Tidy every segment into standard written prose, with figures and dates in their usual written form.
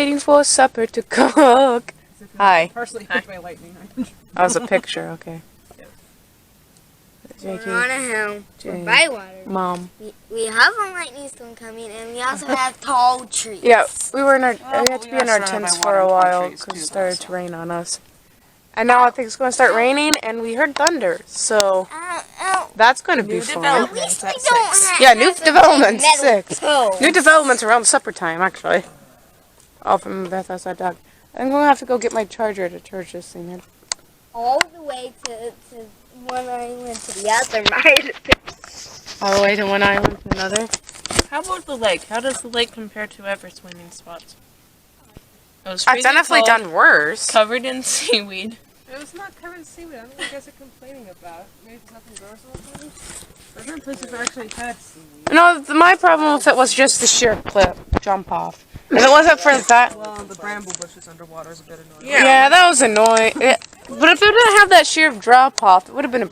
waiting for supper to cook. Hi. Partially hit by lightning. That was a picture, okay. We're on a hill. Jay. We're by water. Mom. We have a lightning storm coming, and we also have tall trees. Yeah, we were in our. Well, we had to we be in got our surrounded tents by for water a and tall while trees, because too, it started so. to rain on us. And now I think it's going to start raining, and we heard thunder, so that's going to be fun. At least we don't have Yeah, new developments, metal 6. toes. New developments around supper time, actually. Oh, from Beth outside dog. I'm going to have to go get my charger to charge this thing in. All the way to one island to the other island. All the way to one island to another. How about the lake? How does the lake compare to ever swimming spots? It was I've freezing definitely cold, done worse. covered in seaweed. It was not covered in seaweed. I don't know what you guys are complaining about. Maybe it's nothing gross about it. There's other places that actually had seaweed. No, my problem with it was just the sheer cliff jump off. If it wasn't for that, Well, the bramble bushes underwater is a bit annoying. yeah, that was annoying. But if it didn't have that sheer drop off, it would have been a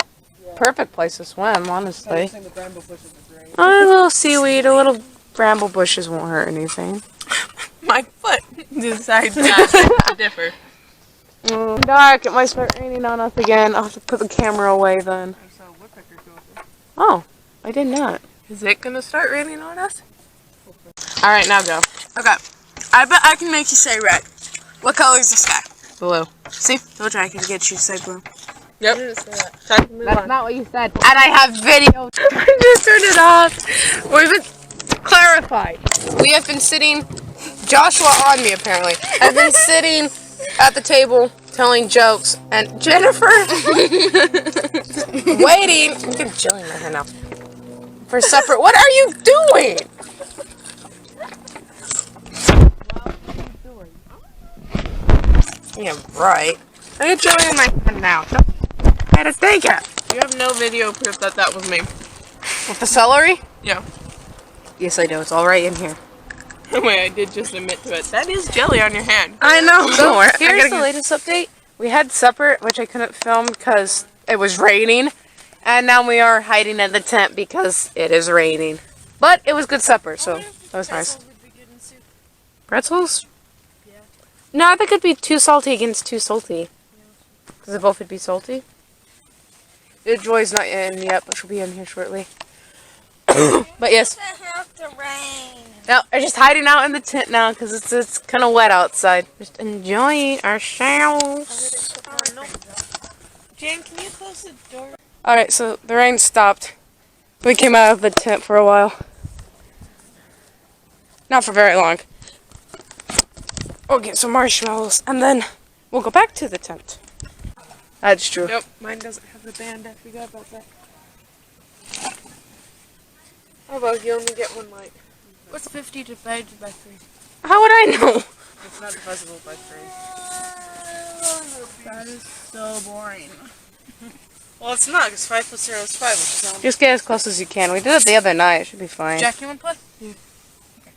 perfect place to swim, honestly. The bramble bushes are great. A little seaweed, a little bramble bushes won't hurt anything. My foot decides to differ. Dark, it might start raining on us again. I'll have to put the camera away then. There's a woodpecker going. Oh, I did not. Is it gonna start raining on us? Alright, now go. Okay. I bet I can make you say red. What color is the sky? Blue. See? Told you I could get you to say blue. Yep. Time to move That's on. not what you said. And I have video. I just turned it off. We've been clarified. We have been sitting, Joshua on me apparently, has been sitting at the table telling jokes, and Jennifer waiting. I'm getting chilly in my hair now. For supper. What are you doing? Yeah, right. I get chilly in my hand now. I had to think it. You have no video proof that that was me. With the celery? Yeah. Yes, I do. It's all right in here. Wait, I did just admit to it. That is jelly on your hand. I know. So, Here's the latest update. We had supper, which I couldn't film because it was raining. And now we are hiding in the tent because it is raining. But it was good supper, so that was nice. Pretzels? Yeah. No, I think it'd be too salty against too salty. Because they both would be salty. Joy's not in yet, but she'll be in here shortly. But yes. have to rain. No, we're just hiding out in the tent now because it's kind of wet outside. Just enjoying ourselves. Jan, can you close the door? Alright, so the rain stopped. We came out of the tent for a while. Not for very long. We'll get some marshmallows and then we'll go back to the tent. That's true. Nope, mine doesn't have the band. I forgot about that. How about you only get one light? What's 50 divided by 3? How would I know? It's not divisible by 3. That is so boring. Well, it's not, because 5 plus 0 is 5, which is not. Just get as close as you can. We did it the other night. It should be fine. Jack, you want to play? Yeah. Okay.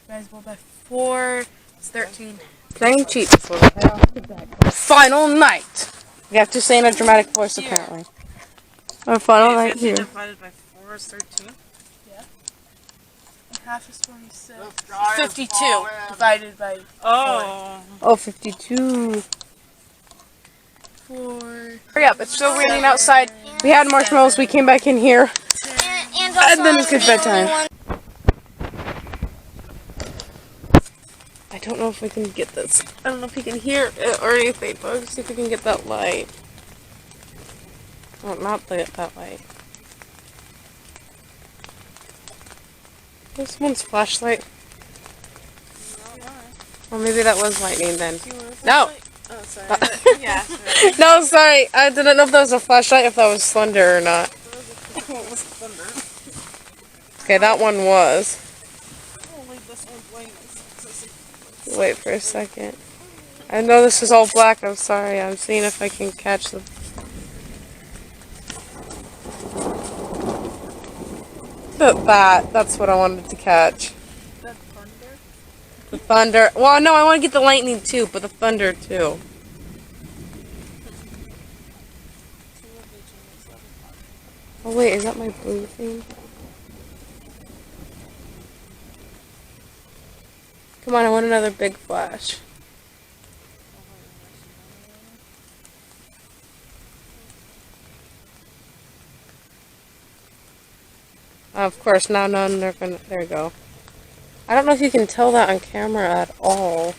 Divisible by 4 is 13. Playing cheat before we head off to bed. Final night. We have to say in a dramatic voice, apparently. Our final night 50 here. divided by 4 is 13. Yeah. And half is 26. 52 divided by 4. Oh, 52. 4. Hurry up, it's still raining outside. We had marshmallows, we came back in here. And And then it's good bedtime. I don't know if we can get this. I don't know if you can hear it or anything, but let's see if we can get that light. Oh, not that light. This one's flashlight. Or maybe that was lightning then. No! Oh, sorry. Yeah. No, sorry. I didn't know if that was a flashlight, if that was thunder or not. Okay, that one was. Wait for a second. I know this is all black. I'm sorry. I'm seeing if I can catch the. That's what I wanted to catch. The thunder? The thunder. Well, no, I want to get the lightning too, but the thunder too. Oh wait, is that my blue thing? Come on, I want another big flash. Of course, now none. They're gonna. There you go. I don't know if you can tell that on camera at all.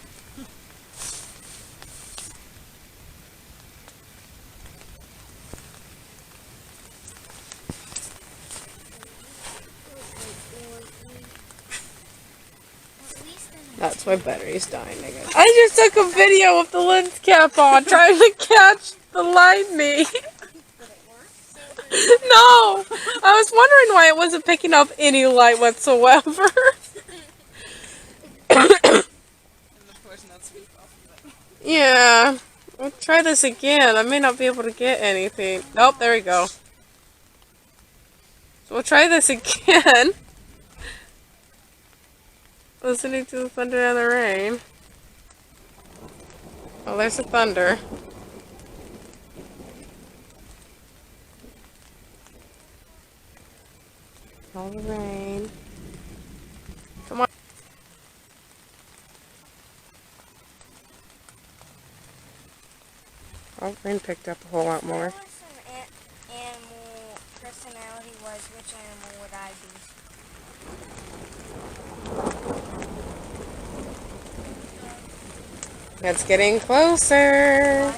That's why battery's dying again. I just took a video of the lens cap on trying to catch the lightning. No! I was wondering why it wasn't picking up any light whatsoever. Yeah. I'll try this again. I may not be able to get anything. Nope, there we go. So we'll try this again. Listening to the thunder and the rain. Oh, there's the thunder. All the rain. Come on. Oh, rain picked up a whole lot more. What animal personality was, which animal would I be? It's getting closer.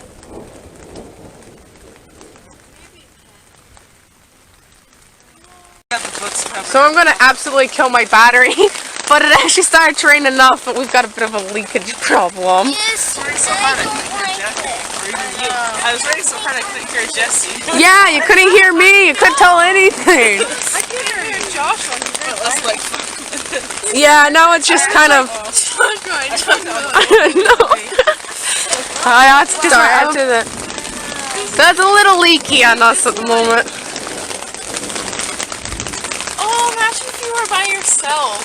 So I'm gonna absolutely kill my battery, but it actually started to rain enough, but we've got a bit of a leakage problem. Yes, I was ready so hard I couldn't hear Jesse. Yeah, you couldn't hear me. You couldn't tell anything. I couldn't hear Josh when he read us like. Yeah, now it's just kind of. I don't know. That's just after that. That's a little leaky on us at the moment. Oh, imagine if you were by yourself.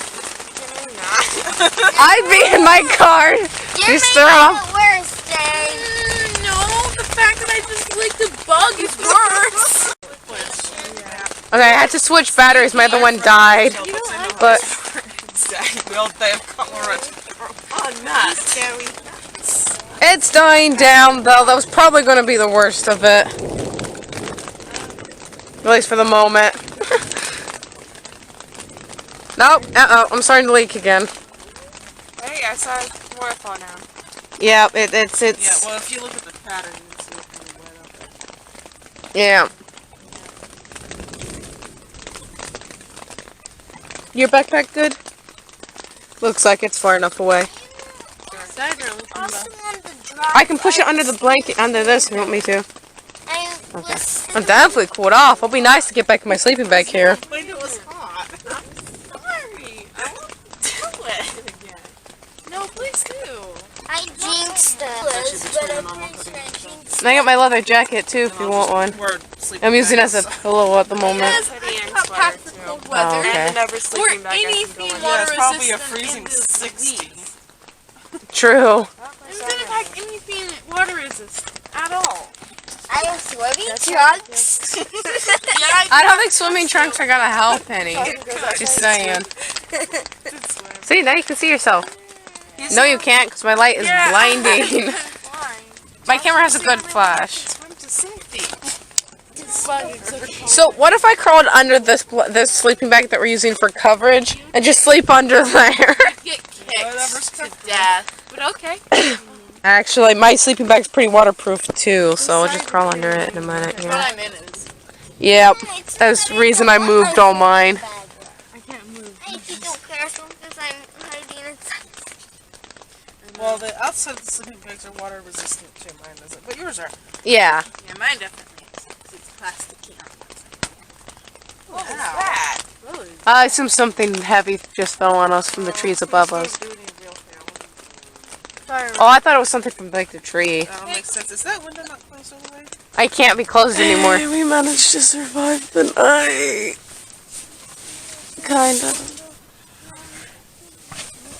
I'd be in my car. Just throw off. No, the fact that I just licked a bug is worse. Okay, I had to switch batteries. My other one died. But it's dying down, though. That was probably going to be the worst of it. At least for the moment. Nope. Uh-oh. I'm starting to leak again. Hey, I saw waterfall now. Yeah, it's... Yeah, well, if you look at the pattern, you can see it pretty right up there. Yeah. Your backpack good? Looks like it's far enough away. I can push it under the blanket, under this if you want me to. Okay. I'm definitely cooled off. It'll be nice to get back in my sleeping bag here. Wait, it was hot. I'm sorry. I won't do it again. No, please do. I jinxed it. And I got my leather jacket too if you want one. I'm using it as a pillow at the moment. Oh, okay. Or anything water resistant. Probably a freezing 60. True. I didn't pack anything water resistant at all. I have swimming trunks. I don't think swimming trunks are gonna help any. Just saying. See, now you can see yourself. No, you can't because my light is blinding. My camera has a good flash. So what if I crawled under this sleeping bag that we're using for coverage and just sleep under there? Get kicked to death. But okay. Actually, my sleeping bag's pretty waterproof too, so I'll just crawl under it in a minute. What I'm in is. Yep, that's the reason I moved all mine. I can't move. I don't care because I'm hiding inside. Well, the outside of the sleeping bags are water resistant too. Mine isn't, but yours are. Yeah. Yeah, mine definitely is. Because it's plastic. What was that? I assume something heavy just fell on us from the trees above us. Oh, I thought it was something from like the tree. That makes sense. Is that window not closed all the way? I can't be closed anymore. We managed to survive the night. Kind of.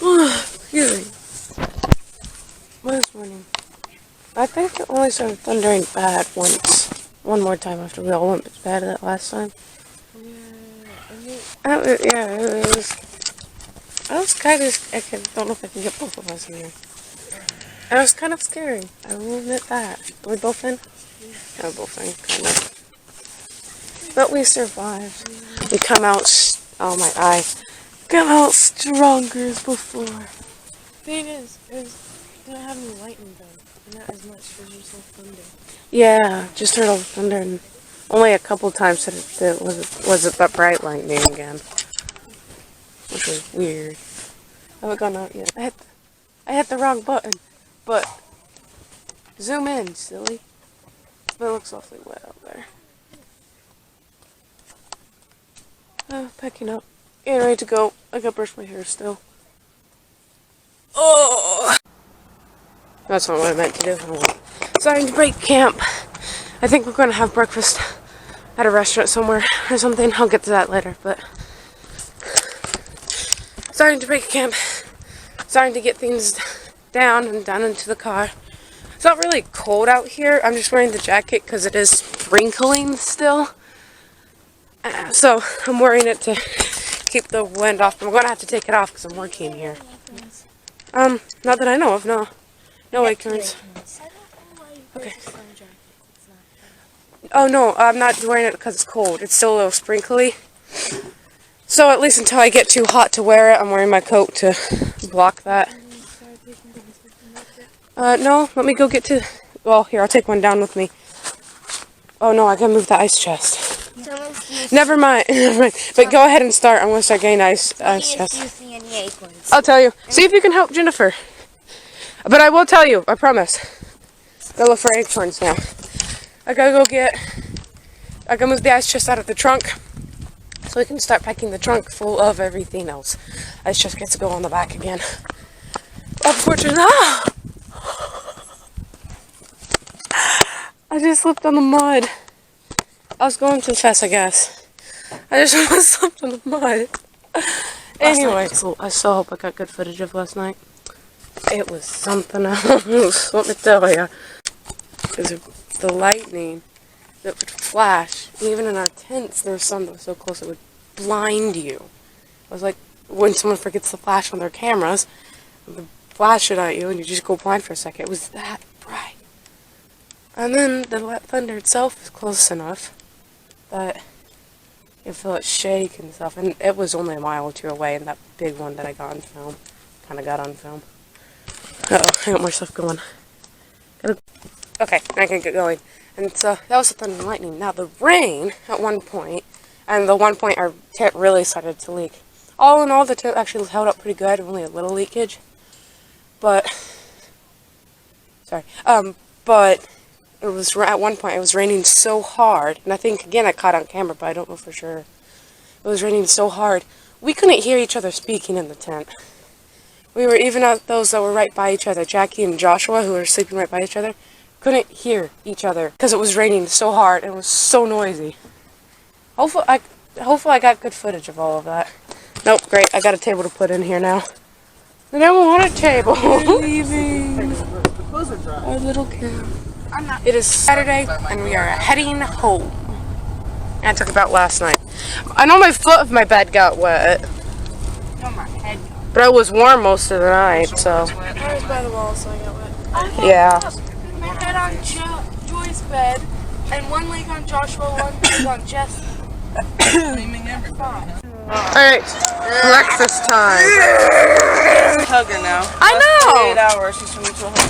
Excuse me. Last morning. I think it only started thundering bad once. One more time after we all went to bed that last time. Yeah, it was. I was kind of, don't know if I can get both of us in here. And it was kind of scary. I will admit that. Are we both in? Yeah, we're both in, kind of. But we survived. We come out, oh my eye. Come out stronger as before. Thing is don't have any lightning though. Not as much because there's no thunder. Yeah, just heard all the thunder and only a couple times that it was that bright lightning again. Which was weird. I haven't gone out yet. I hit the wrong button. But zoom in, silly. But it looks awfully wet out there. Packing up. Getting ready to go. I gotta brush my hair still. Oh! That's not what I meant to do. Starting to break camp. I think we're gonna have breakfast at a restaurant somewhere or something. I'll get to that later, but starting to break camp. Starting to get things down and down into the car. It's not really cold out here. I'm just wearing the jacket because it is sprinkling still. So I'm wearing it to keep the wind off. I'm going to have to take it off because I'm working here. Not that I know of, no. No acorns. Okay. Oh no, I'm not wearing it because it's cold. It's still a little sprinkly. So at least until I get too hot to wear it, I'm wearing my coat to block that. No, let me go get to... Well, here, I'll take one down with me. Oh no, I gotta move the ice chest. Never mind. But go ahead and start. I'm gonna start getting ice chest. I'll tell you. See if you can help Jennifer. But I will tell you, I promise. Go look for acorns now. I gotta move the ice chest out of the trunk so we can start packing the trunk full of everything else. Ice chest gets to go on the back again. Unfortunately, I just slipped on the mud. I was going too fast, I guess. I just slipped on the mud. Anyway, so I still hope I got good footage of last night. It was something else, let me tell you. The lightning that would flash, even in our tents, there was some that was so close it would blind you. It was like when someone forgets to flash on their cameras, they flash it at you and you just go blind for a second. It was that bright. And then the thunder itself is close enough that you feel it shake and stuff. And it was only a mile or two away, and that big one that I got on film, kind of got on film. Uh-oh, I got more stuff going. Okay, I can get going. And so that was the thunder and lightning. Now the rain at one point, and the one point our tent really started to leak. All in all, the tent actually held up pretty good, only a little leakage. But, but it was, at one point it was raining so hard, and I think, again, I caught on camera, but I don't know for sure. It was raining so hard, we couldn't hear each other speaking in the tent. We were, even those that were right by each other, Jackie and Joshua, who were sleeping right by each other, couldn't hear each other because it was raining so hard and it was so noisy. Hopefully I got good footage of all of that. Nope, great. I got a table to put in here now. I don't want a table. We're leaving our little camp. It is Saturday and we are heading home. And I took about last night. I know my foot of my bed got wet. No, my head. But it was warm most of the night, so. I was by the wall, so I got wet. Yeah. My head on Joy's bed, and one leg on Joshua, one leg on Jesse. Alright, breakfast time. Hugging now. I know! 8 hours, she's turning into a hug.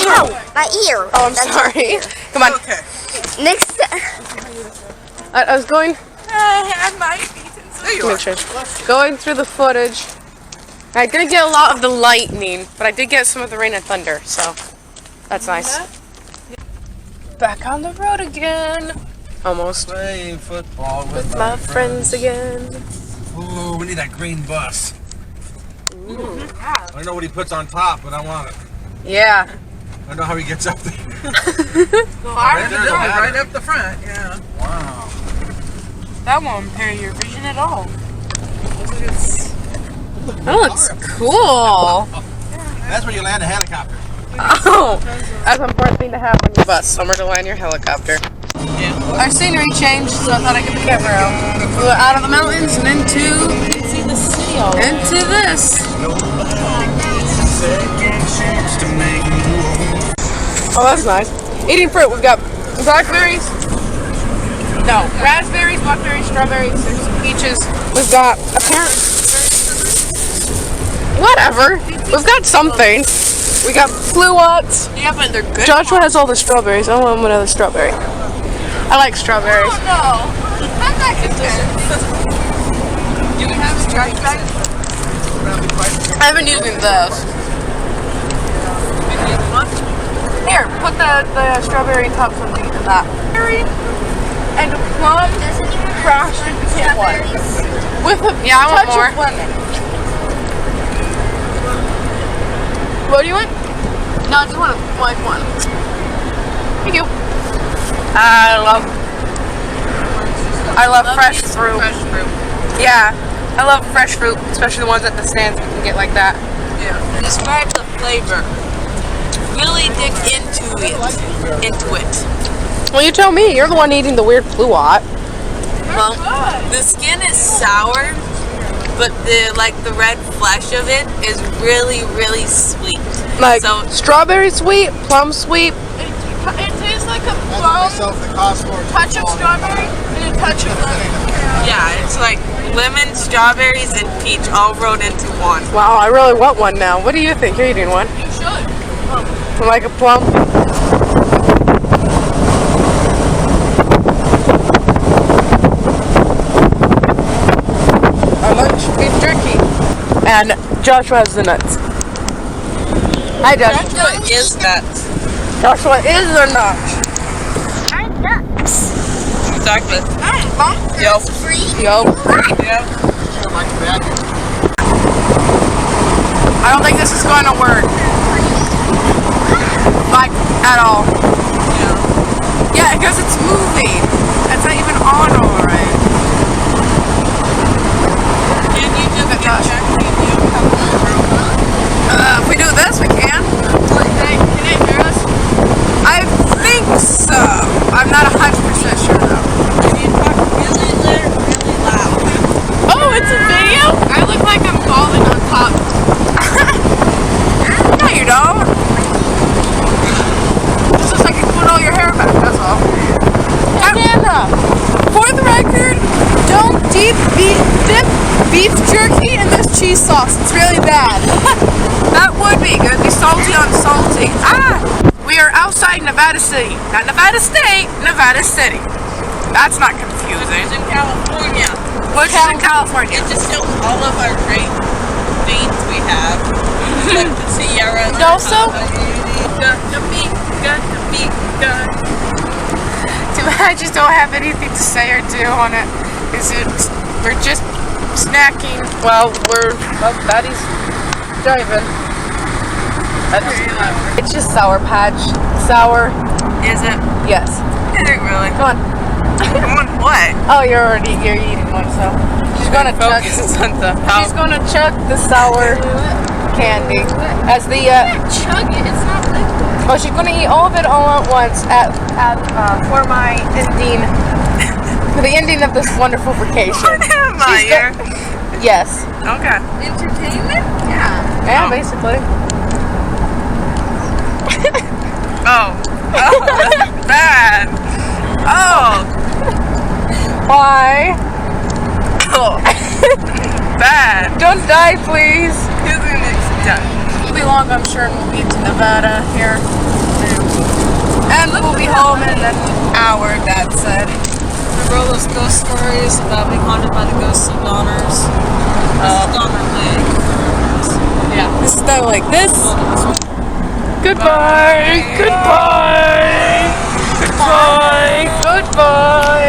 Ow, my ear. Oh, I'm sorry. Come on. Okay. Next. I was going. I might be Make sure. Going through the footage. I didn't get a lot of the lightning, but I did get some of the rain and thunder, so that's nice. Back on the road again. Almost. Playing football With my friends again. Ooh, we need that green bus. I don't know what he puts on top, but I want it. Yeah. I don't know how he gets up there. Right up the front, yeah. Wow. That won't impair your vision at all. That looks cool. That's where you land a helicopter. Oh, that's an important thing to have on your bus. Somewhere to land your helicopter. Yeah. Our scenery changed, so I thought I'd get the camera out. We were out of the mountains and into city all over. Into this. Oh, that's nice. Eating fruit. We've got blackberries. No, raspberries, blackberries, strawberries, there's peaches. We've got whatever. We've got something. We got fluots. Yeah, but they're good. Joshua has all the strawberries. I want another strawberry. I like strawberries. No. I'm not concerned. You can have a trash bag. I've been using this. Here, put the strawberry cups in that. Strawberry and a plum crushed into one. With a touch of lemon. What do you want? No, I just want like one. Thank you. I love fresh fruit. Fresh fruit. Yeah, I love fresh fruit, especially the ones at the stands we can get like that. Yeah. Describe the flavor. Really dig into it. Well, you tell me. You're the one eating the weird fluot. Well, the skin is sour, but the red flesh of it is really, really sweet. Like So strawberry sweet, plum sweet. it tastes like a plum, touch of strawberry, and a touch of lemon. Yeah, it's like lemon, strawberries, and peach all rolled into one. Wow, I really want one now. What do you think? You're eating one? You should. Like a plum? Our lunch, beef jerky. And Joshua has the nuts. Hi, Josh. What is that? Joshua is the nuts. I'm nuts. Exactly. Yo. Free. Yo. Yeah. I don't think this is going to work. Like, at all. Yeah, because it's moving. It's not even on alright. Can you just get Josh. back to you? If we do this, we can. Can they hear us? I think so. I'm not 100% sure though. Can you talk really loud? Oh, it's a video? I look like I'm falling on top. No, you don't. This looks like you put all your hair back, that's all. Camera! For the record, don't dip beef jerky in this cheese sauce. It's really bad. That would be good. Be salty on salty. Ah! We are outside Nevada City. Not Nevada State, Nevada City. That's not confusing. It's in California. Which is in California. It just shows all of our great things we have. Like the Sierra. Also? Too bad I just don't have anything to say or do on it. We're just snacking while Daddy's driving. It's just Sour Patch. Sour. Is it? Yes. Is it really? Come on. On what? Oh, you're eating one, so she's gonna chug. She's gonna chug the sour candy as the. Chug it. It's not liquid. Oh, she's gonna eat all of it all at once for my ending. For the ending of this wonderful vacation. Yes. Okay. Entertainment? Yeah. Yeah, basically. Oh, that's bad. Oh. Why? Oh. Bad. Don't die, please. It'll be long, I'm sure, and we'll be to Nevada here. And we'll be home in an hour, Dad said. Remember all those ghost stories about being haunted by the ghosts of Donners? Donner Lake. Yeah. This is done like this. Goodbye. Goodbye. Goodbye. Goodbye.